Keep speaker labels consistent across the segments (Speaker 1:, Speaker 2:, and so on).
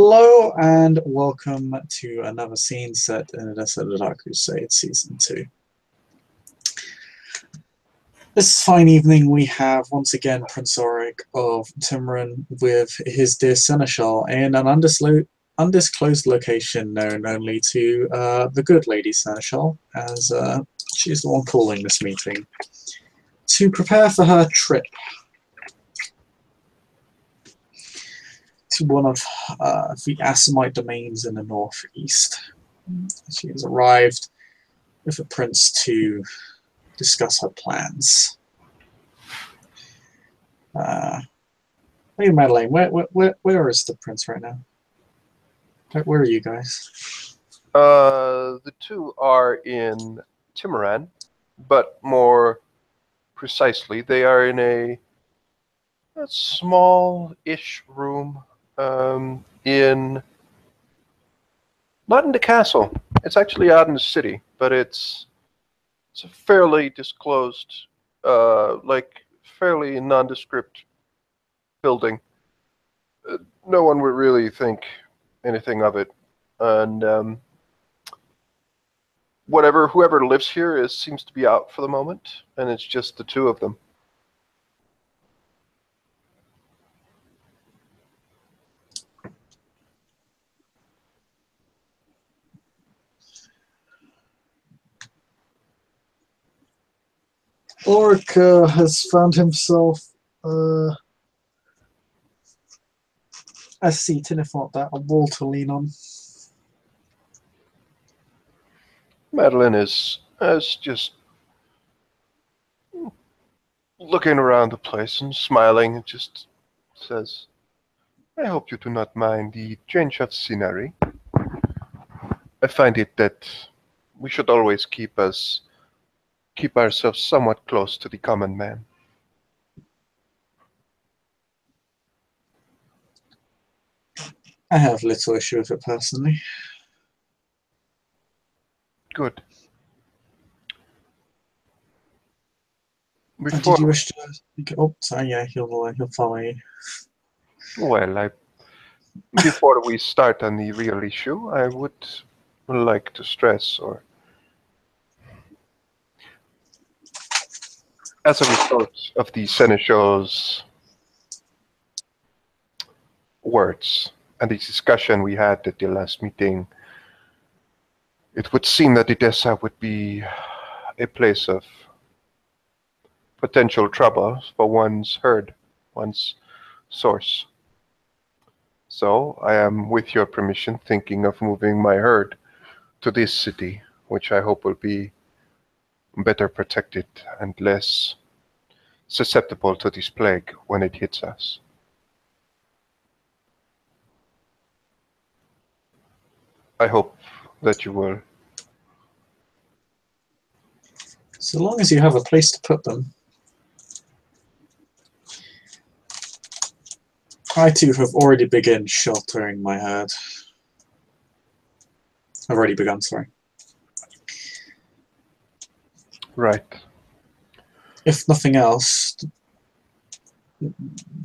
Speaker 1: Hello and welcome to another scene set in Odessa the Dark Crusade Season 2. This fine evening we have once again Prince Auric of Timurin with his dear Seneschal in an undisclosed location known only to the good Lady Seneschal, as she's the one calling this meeting, to prepare for her trip to one of the Assamite domains in the northeast. She has arrived with the prince to discuss her plans. Hey Madeleine, where is the prince right now? Where are you guys?
Speaker 2: The two are in Timuran, but more precisely, they are in a small-ish room not in the castle. It's actually out in the city, but it's a fairly disclosed, fairly nondescript building. No one would really think anything of it, and whoever lives here seems to be out for the moment, and it's just the two of them.
Speaker 1: Auric has found himself a seat, and if not that, a wall to lean on.
Speaker 2: Madeline is just looking around the place and smiling, and just says, "I hope you do not mind the change of scenery. I find it that we should always keep ourselves somewhat close to the common man."
Speaker 1: I have little issue with it personally.
Speaker 2: Good.
Speaker 1: Did you wish to? Oh, sorry. Yeah, he'll follow you.
Speaker 2: Well, before we start on the real issue, I would like to stress, or as a result of the Seneschal's words and the discussion we had at the last meeting, it would seem that Odessa would be a place of potential trouble for one's herd, one's source. So I am, with your permission, thinking of moving my herd to this city, which I hope will be better protected and less susceptible to this plague when it hits us. I hope that you will.
Speaker 1: So long as you have a place to put them. I too have already begun sheltering my herd. I've already begun, sorry.
Speaker 2: Right.
Speaker 1: If nothing else,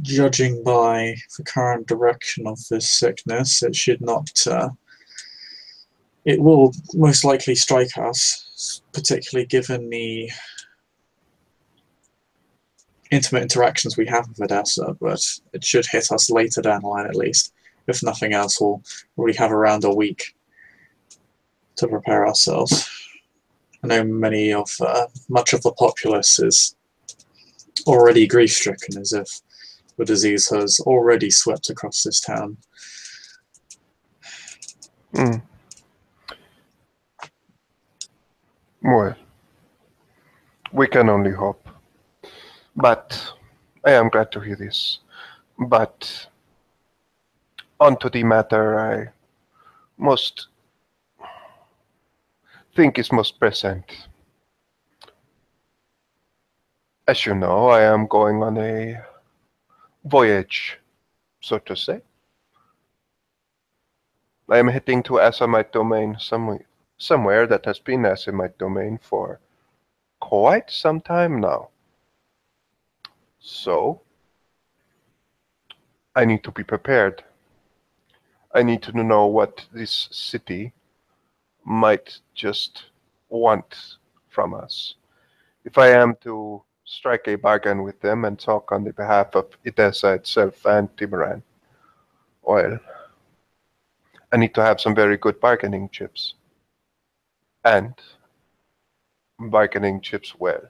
Speaker 1: judging by the current direction of this sickness, it should not. It will most likely strike us, particularly given the intimate interactions we have with Odessa, but it should hit us later down the line at least. If nothing else, we'll already have around a week to prepare ourselves. I know much of the populace is already grief-stricken, as if the disease has already swept across this town.
Speaker 2: Well, we can only hope. But I am glad to hear this. But on to the matter I most think is most present. As you know, I am going on a voyage, so to say. I am heading to Assamite domain, somewhere that has been Assamite domain for quite some time now. So I need to be prepared. I need to know what this city might just want from us. If I am to strike a bargain with them and talk on the behalf of Edessa itself and Timuran, well, I need to have some very good bargaining chips. And bargaining chips well.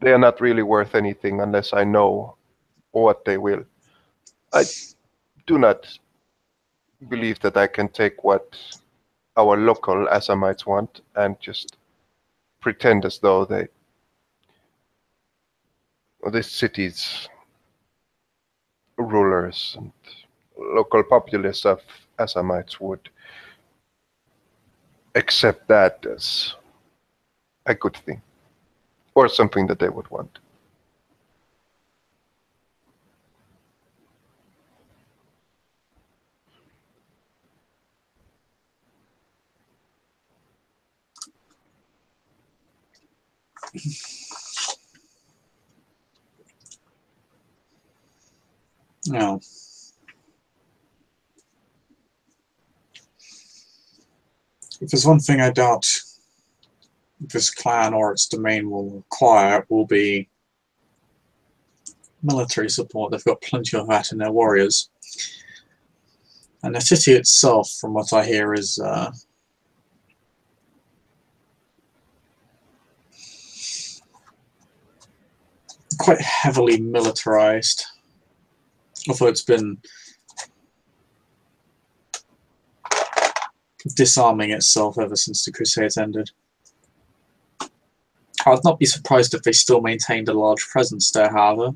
Speaker 2: They are not really worth anything unless I know what they will. I do not believe that I can take what our local Assamites want and just pretend as though this city's rulers and local populace of Assamites would accept that as a good thing or something that they would want.
Speaker 1: No. If there's one thing I doubt this clan or its domain will require, it will be military support. They've got plenty of that in their warriors. And the city itself, from what I hear, is quite heavily militarized. Although it's been disarming itself ever since the Crusades ended. I'd not be surprised if they still maintained a large presence there, however.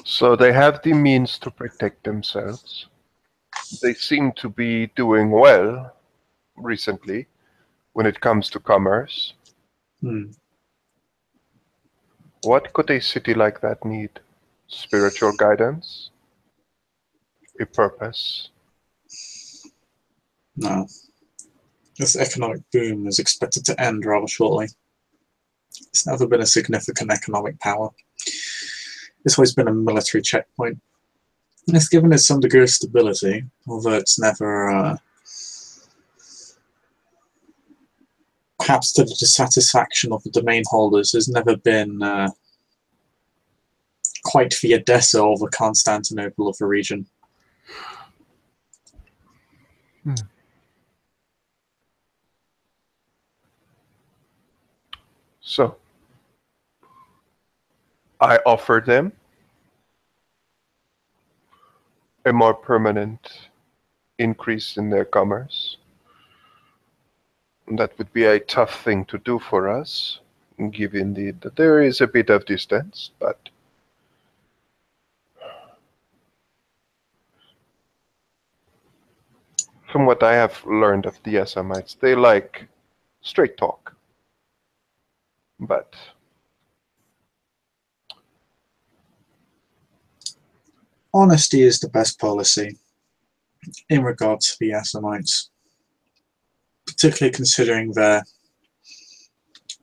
Speaker 2: So they have the means to protect themselves. They seem to be doing well recently when it comes to commerce. What could a city like that need? Spiritual guidance? A purpose?
Speaker 1: No. This economic boom is expected to end rather shortly. It's never been a significant economic power. It's always been a military checkpoint. And it's given it some degree of stability, although it's never, perhaps to the dissatisfaction of the domain holders, has never been quite the Edessa or the Constantinople of the region.
Speaker 2: So, I offered them a more permanent increase in their commerce. That would be a tough thing to do for us, given that there is a bit of distance, but from what I have learned of the Assamites, they like straight talk. But
Speaker 1: honesty is the best policy in regards to the Assamites, particularly considering their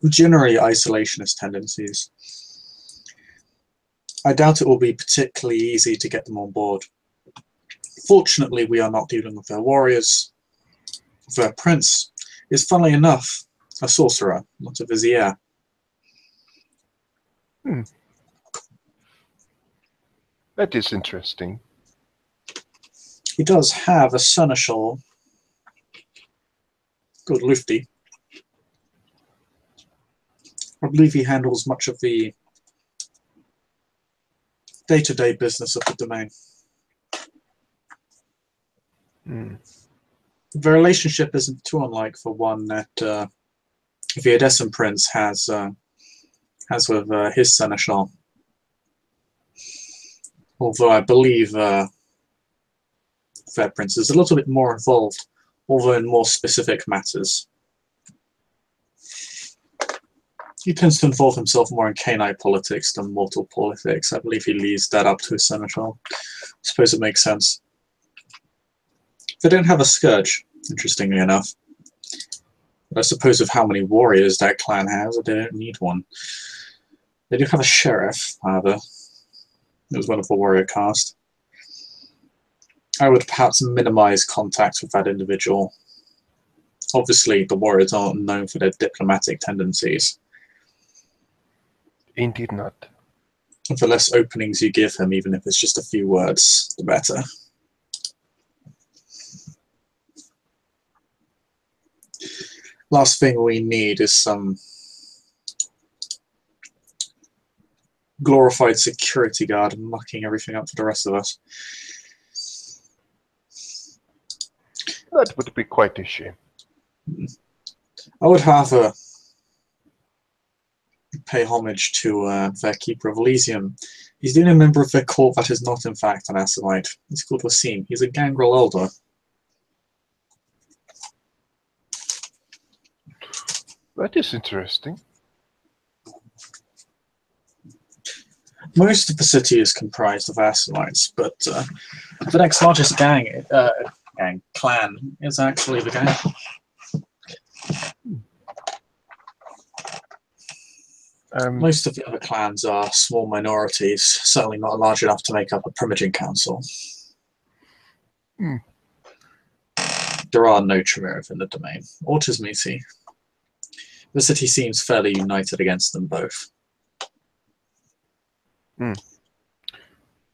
Speaker 1: generally isolationist tendencies. I doubt it will be particularly easy to get them on board. Fortunately, we are not dealing with their warriors. Their prince is, funnily enough, a sorcerer, not a vizier.
Speaker 2: That is interesting.
Speaker 1: He does have a seneschal called Lufti. I believe he handles much of the day-to-day business of the domain. The relationship isn't too unlike the one that the Edessan prince has with his seneschal. Although I believe their prince is a little bit more involved, although in more specific matters. He tends to involve himself more in canine politics than mortal politics. I believe he leaves that up to his seneschal. I suppose it makes sense. They don't have a scourge, interestingly enough. But I suppose with how many warriors that clan has, they don't need one. They do have a sheriff, however. It was one of the warrior caste. I would perhaps minimize contact with that individual. Obviously, the warriors aren't known for their diplomatic tendencies.
Speaker 2: Indeed not.
Speaker 1: The less openings you give him, even if it's just a few words, the better. Last thing we need is some glorified security guard mucking everything up for the rest of us.
Speaker 2: That would be quite a shame.
Speaker 1: I would, however, pay homage to their Keeper of Elysium. He's the only member of their court that is not, in fact, an Assamite. He's called Wasim. He's a gangrel elder.
Speaker 2: That is interesting.
Speaker 1: Most of the city is comprised of Assamites, but the next largest clan is actually the gang. Most of the other clans are small minorities, certainly not large enough to make up a Primogen council. There are no Tremere in the domain, or Tismisi. The city seems fairly united against them both.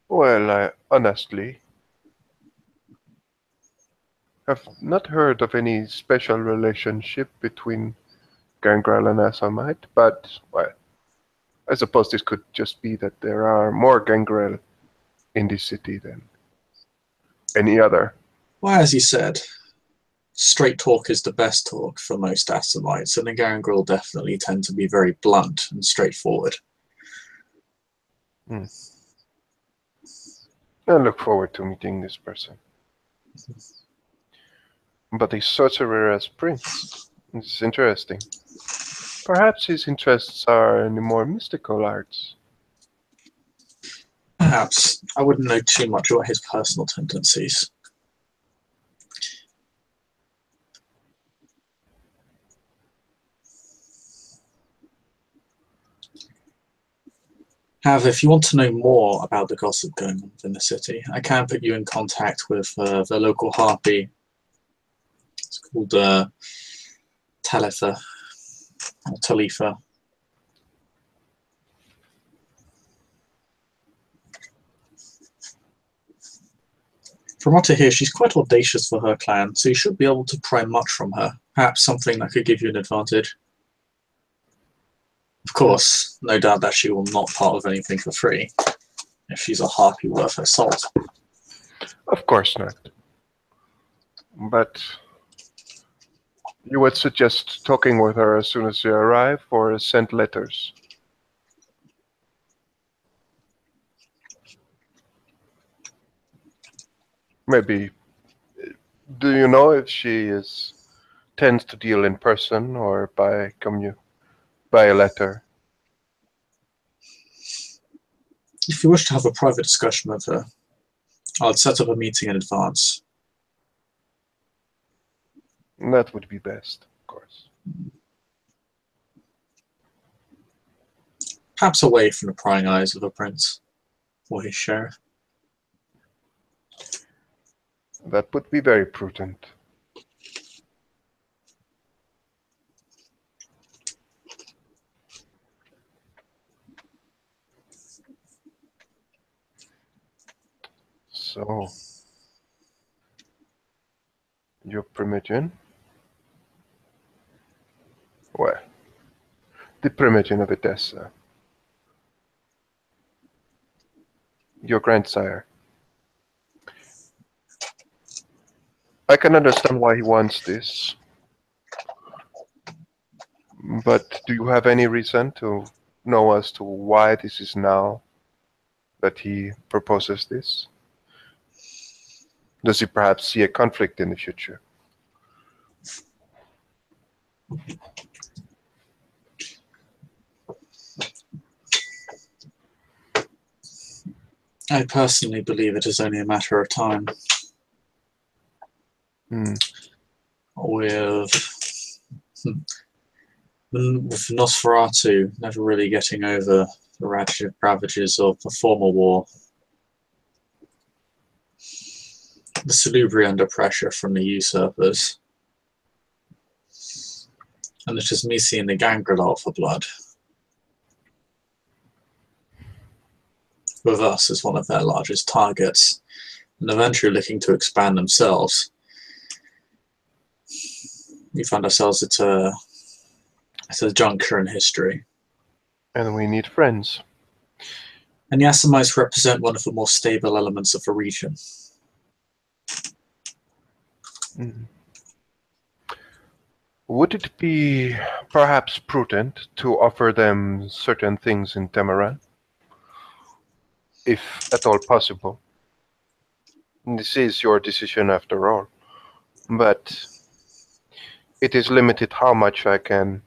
Speaker 2: Well, I honestly have not heard of any special relationship between Gangrel and Assamite, but, well, I suppose this could just be that there are more Gangrel in this city than any other.
Speaker 1: Well, as you said, straight talk is the best talk for most Assamites, and the Gangrel definitely tend to be very blunt and straightforward.
Speaker 2: I look forward to meeting this person. But a sorcerer as prince is interesting. Perhaps his interests are in the more mystical arts.
Speaker 1: Perhaps. I wouldn't know too much about his personal tendencies. However, if you want to know more about the gossip going on within the city, I can put you in contact with the local harpy. It's called Talitha, or Talitha. From what I hear, she's quite audacious for her clan, so you should be able to pry much from her. Perhaps something that could give you an advantage. Of course, no doubt that she will not part with anything for free, if she's a harpy worth her salt.
Speaker 2: Of course not. But you would suggest talking with her as soon as you arrive, or send letters? Maybe. Do you know if she tends to deal in person or by a letter?
Speaker 1: If you wish to have a private discussion with her, I'd set up a meeting in advance.
Speaker 2: That would be best, of course.
Speaker 1: Perhaps away from the prying eyes of the prince, or his sheriff.
Speaker 2: That would be very prudent. So, your Primogen? Well, the Primogen of Edessa. Your grandsire. I can understand why he wants this. But do you have any reason to know as to why this is now that he proposes this? Does he perhaps see a conflict in the future?
Speaker 1: I personally believe it is only a matter of time. With Nosferatu never really getting over the ravages of the former war. The Salubri under pressure from the usurpers. And it's just me seeing the Gangradal for blood. With us as one of their largest targets, and eventually looking to expand themselves. We find ourselves at a juncture in history.
Speaker 2: And we need friends.
Speaker 1: And the Assamites represent one of the more stable elements of the region.
Speaker 2: Would it be perhaps prudent to offer them certain things in Tamaran? If at all possible. This is your decision after all. But it is limited how much I can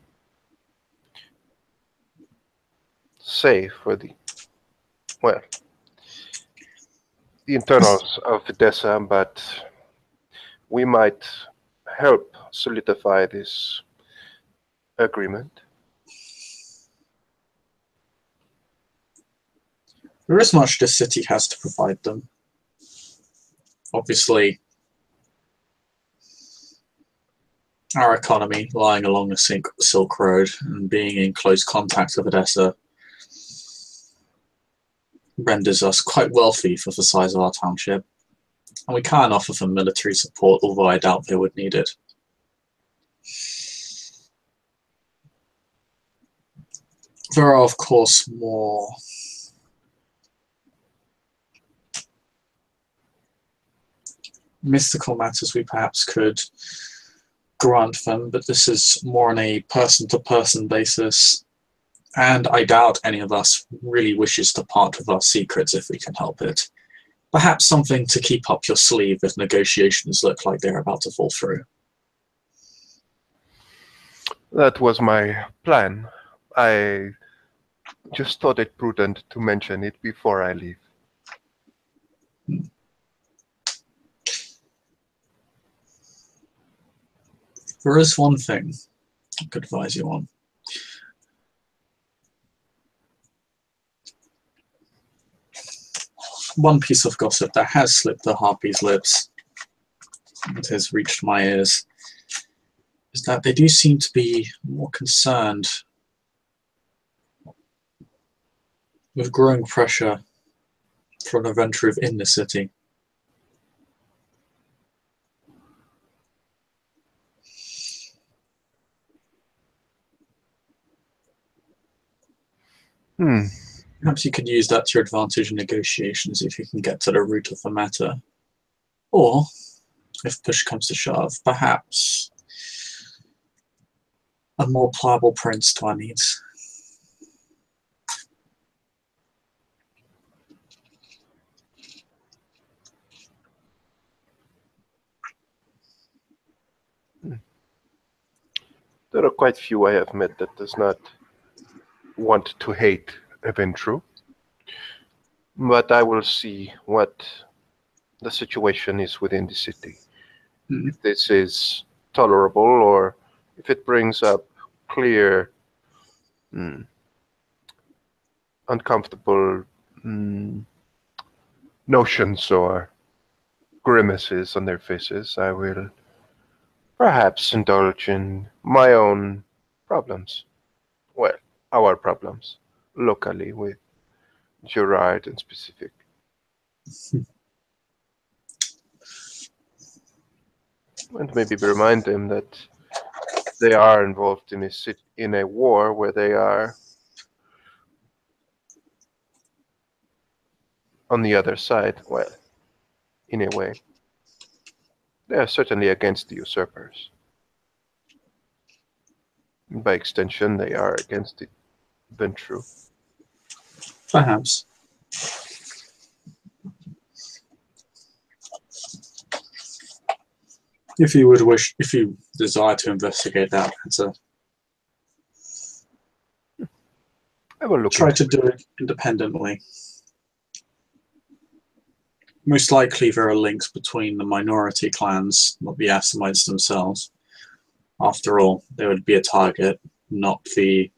Speaker 2: say for the internals of Videssa, but we might help solidify this agreement.
Speaker 1: There is much this city has to provide them. Obviously, our economy lying along the Silk Road and being in close contact with Odessa renders us quite wealthy for the size of our township, and we can offer them military support, although I doubt they would need it. There are, of course, more mystical matters we perhaps could grant them, but this is more on a person-to-person basis, and I doubt any of us really wishes to part with our secrets if we can help it. Perhaps something to keep up your sleeve if negotiations look like they're about to fall through.
Speaker 2: That was my plan. I just thought it prudent to mention it before I leave.
Speaker 1: There is one thing I could advise you on. One piece of gossip that has slipped the Harpy's lips, and has reached my ears, is that they do seem to be more concerned with growing pressure from an adventure within the city. Perhaps you could use that to your advantage in negotiations if you can get to the root of the matter. Or, if push comes to shove, perhaps a more pliable prince to our needs.
Speaker 2: There are quite few I have met that does not want to hate Eventru. But I will see what the situation is within the city. If this is tolerable or if it brings up clear, uncomfortable notions or grimaces on their faces, I will perhaps indulge in my own problems. Well, our problems, locally with Gerard in specific. And maybe remind them that they are involved in a war where they are on the other side. Well, in a way, they are certainly against the usurpers. By extension, they are against it. Been true.
Speaker 1: Perhaps. If you desire to investigate that,
Speaker 2: I will look
Speaker 1: try to do it independently. Most likely there are links between the minority clans, not the Assamites themselves. After all, they would be a target, not the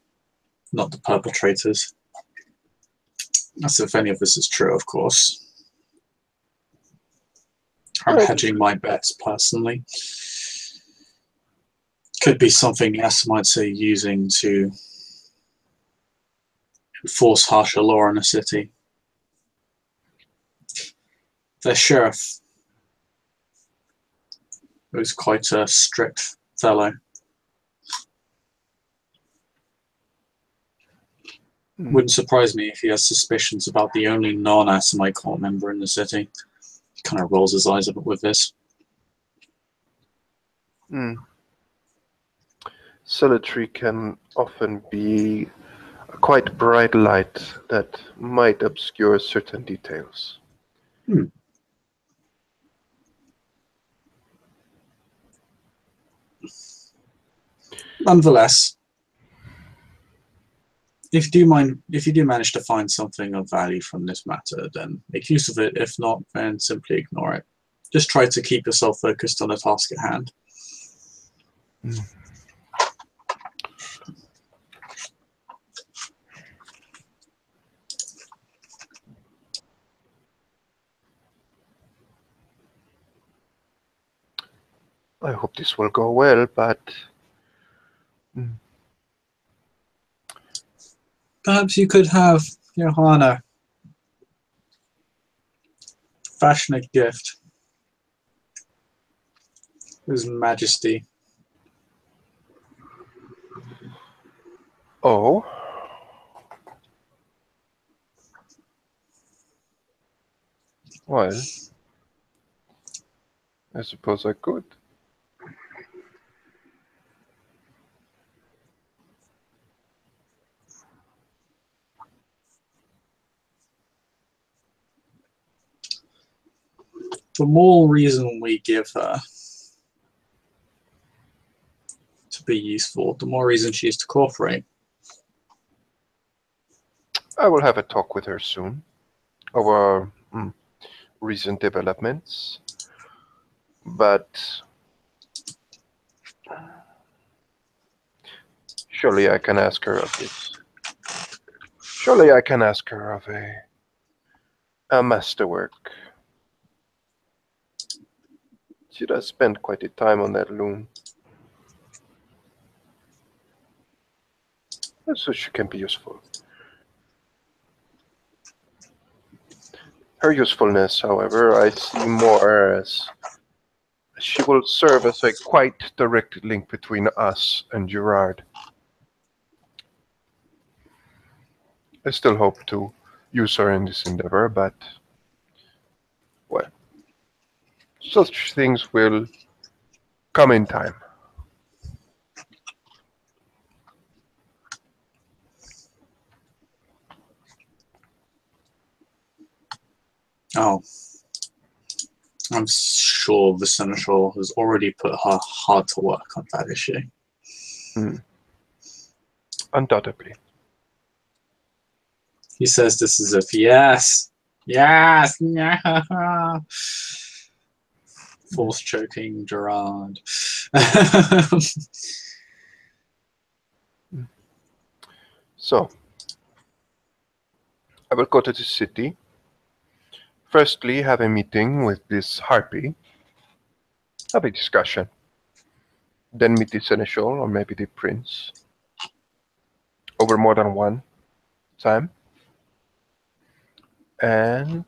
Speaker 1: perpetrators. That's if any of this is true, of course. I'm
Speaker 2: Right.
Speaker 1: hedging my bets personally. Could be something Assamites are using to enforce harsher law in a city. Their sheriff, who's quite a strict fellow, wouldn't surprise me if he has suspicions about the only non-Assamite court member in the city. He kind of rolls his eyes up with this.
Speaker 2: Solitary can often be a quite bright light that might obscure certain details.
Speaker 1: Nonetheless, if you do manage to find something of value from this matter, then make use of it. If not, then simply ignore it. Just try to keep yourself focused on the task at hand.
Speaker 2: I hope this will go well, but
Speaker 1: Perhaps you could have Johanna fashion a gift. His Majesty.
Speaker 2: oh, well, I suppose I could.
Speaker 1: The more reason we give her to be useful, the more reason she is to cooperate.
Speaker 2: I will have a talk with her soon over recent developments, but surely I can ask her of this. Surely I can ask her of a masterwork. She does spend quite a time on that loom. So she can be useful. Her usefulness, however, I see more as she will serve as a quite direct link between us and Gerard. I still hope to use her in this endeavor, but, well, such things will come in time.
Speaker 1: Oh. I'm sure the Senator has already put her hard to work on that issue.
Speaker 2: Undoubtedly.
Speaker 1: He says this as if, yes, yeah. Force choking Gerard.
Speaker 2: So, I will go to the city. Firstly, have a meeting with this harpy. Have a discussion. Then meet the seneschal or maybe the prince. Over more than one time. And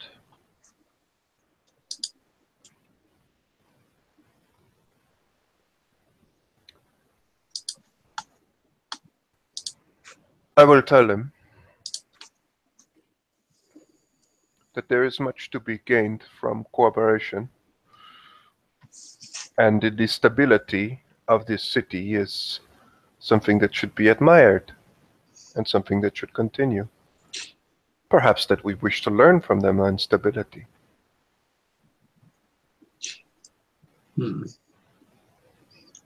Speaker 2: I will tell him that there is much to be gained from cooperation, and the stability of this city is something that should be admired and something that should continue. Perhaps that we wish to learn from them on stability.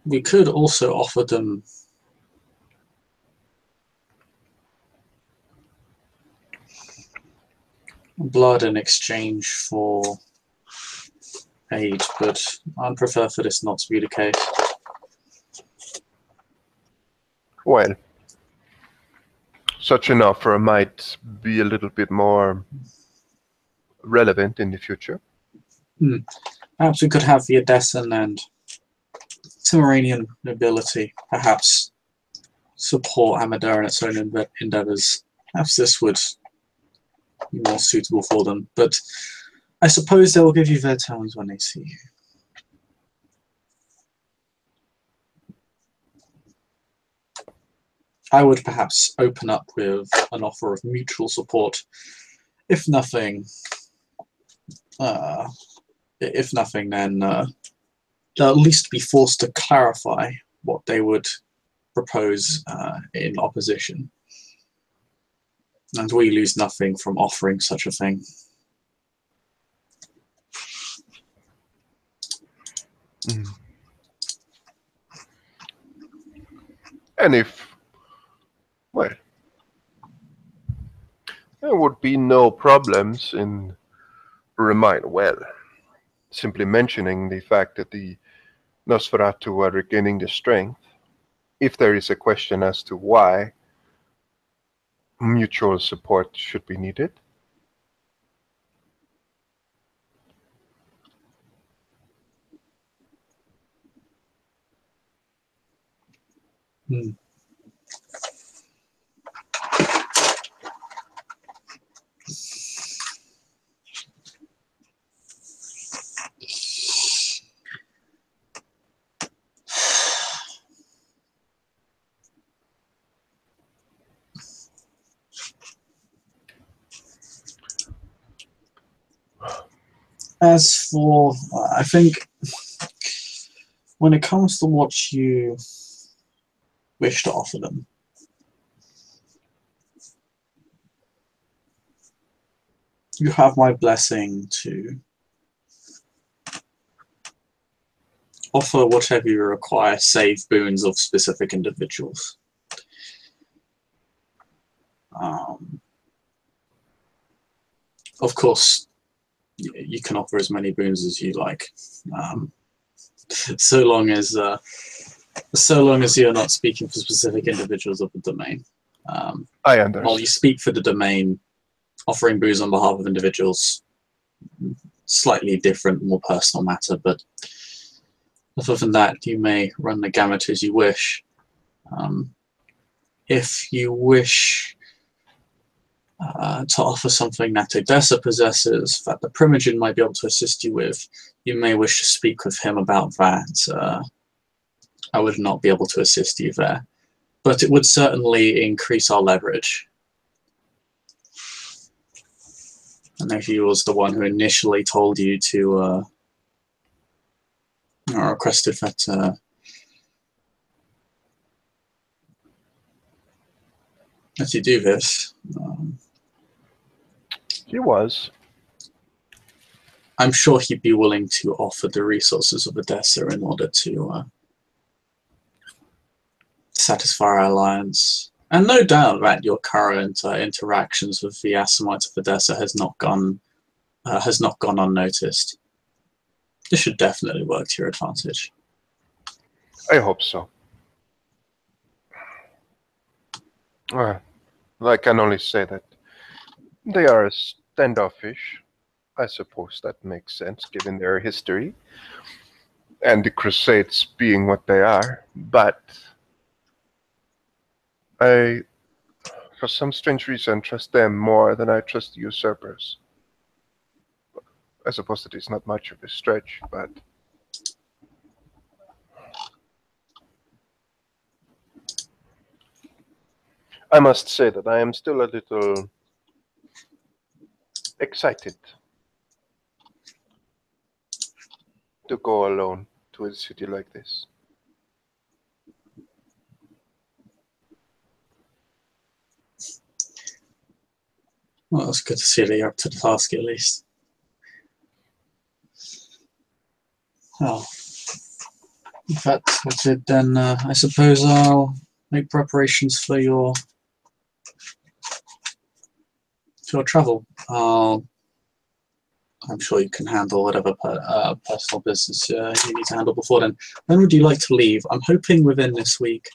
Speaker 1: We could also offer them blood in exchange for aid, but I'd prefer for this not to be the case.
Speaker 2: Well, such an offer might be a little bit more relevant in the future.
Speaker 1: Perhaps we could have the Odessan and Cimmerian nobility perhaps support Amador in its own endeavours. Perhaps this would be more suitable for them, but I suppose they will give you their terms when they see you. I would perhaps open up with an offer of mutual support, if nothing, then they'll at least be forced to clarify what they would propose in opposition. And we lose nothing from offering such a thing.
Speaker 2: And if, well, there would be no problems in simply mentioning the fact that the Nosferatu are regaining the strength. If there is a question as to why mutual support should be needed.
Speaker 1: As for, I think, when it comes to what you wish to offer them, you have my blessing to offer whatever you require, save boons of specific individuals. Of course, you can offer as many boons as you like, so long as you're not speaking for specific individuals of the domain.
Speaker 2: I understand.
Speaker 1: While you speak for the domain, offering boons on behalf of individuals, slightly different, more personal matter, but other than that, you may run the gamut as you wish. If you wish to offer something that Odessa possesses that the Primogen might be able to assist you with, you may wish to speak with him about that. I would not be able to assist you there, but it would certainly increase our leverage. And if he was the one who initially told you to, or requested that you do this.
Speaker 2: He was.
Speaker 1: I'm sure he'd be willing to offer the resources of Odessa in order to satisfy our alliance. And no doubt that your current interactions with the Assamites of Odessa has not gone unnoticed. This should definitely work to your advantage.
Speaker 2: I hope so. I can only say that they are standoffish. I suppose that makes sense given their history and the Crusades being what they are. But I, for some strange reason, trust them more than I trust the usurpers. I suppose that is not much of a stretch, but I must say that I am still a little excited to go alone to a city like this.
Speaker 1: Well, it's good to see that you're up to the task at least. Well, if that's it, then I suppose I'll make preparations for your travel. I'm sure you can handle whatever personal business you need to handle before then. When would you like to leave? I'm hoping within this week,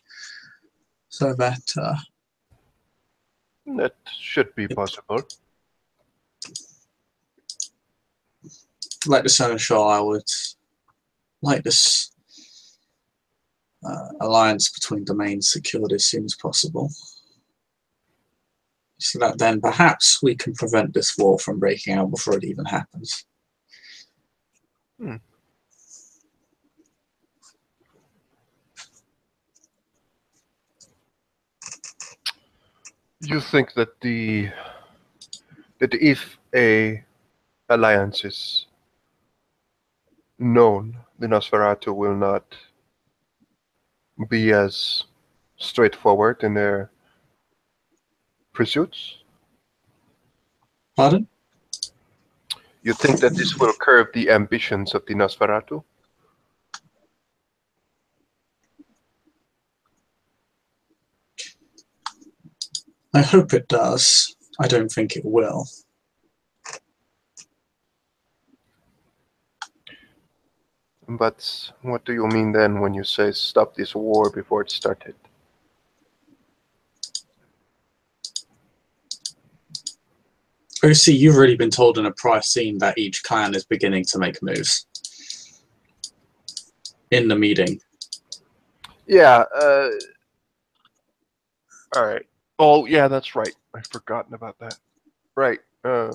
Speaker 1: so that
Speaker 2: That should be possible.
Speaker 1: Like the Seneschal, I would like this alliance between domains secured as soon as possible, so that then perhaps we can prevent this war from breaking out before it even happens.
Speaker 2: You think that if a alliance is known, the Nosferatu will not be as straightforward in their pursuits?
Speaker 1: Pardon?
Speaker 2: You think that this will curb the ambitions of the Nosferatu?
Speaker 1: I hope it does. I don't think it will.
Speaker 2: But what do you mean then when you say stop this war before it started?
Speaker 1: Oh, see, you've already been told in a prior scene that each clan is beginning to make moves. In the meeting.
Speaker 2: Yeah, alright. Oh, yeah, that's right. I've forgotten about that. Right.
Speaker 1: A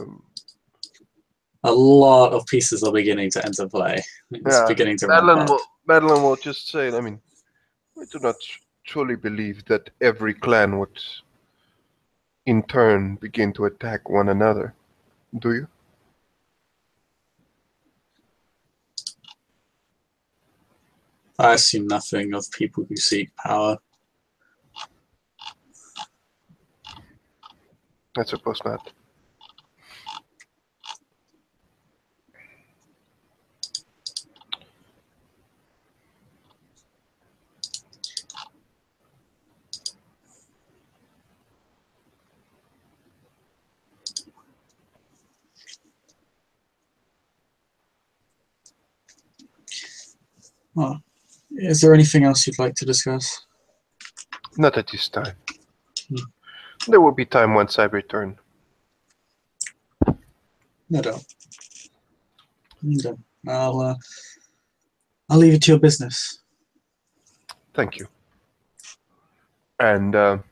Speaker 1: lot of pieces are beginning to enter play. It's beginning to ramp up.
Speaker 2: Madeline will just say, I mean, I do not truly believe that every clan would in turn begin to attack one another. Do you?
Speaker 1: I assume nothing of people who seek power.
Speaker 2: I suppose not.
Speaker 1: Oh. Is there anything else you'd like to discuss?
Speaker 2: Not at this time. There will be time once I return.
Speaker 1: No doubt. I'll leave it to your business.
Speaker 2: Thank you. And the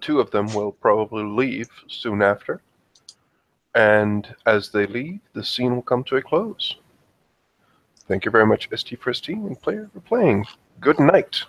Speaker 2: two of them will probably leave soon after. And as they leave, the scene will come to a close. Thank you very much, ST for ST and player for playing. Good night.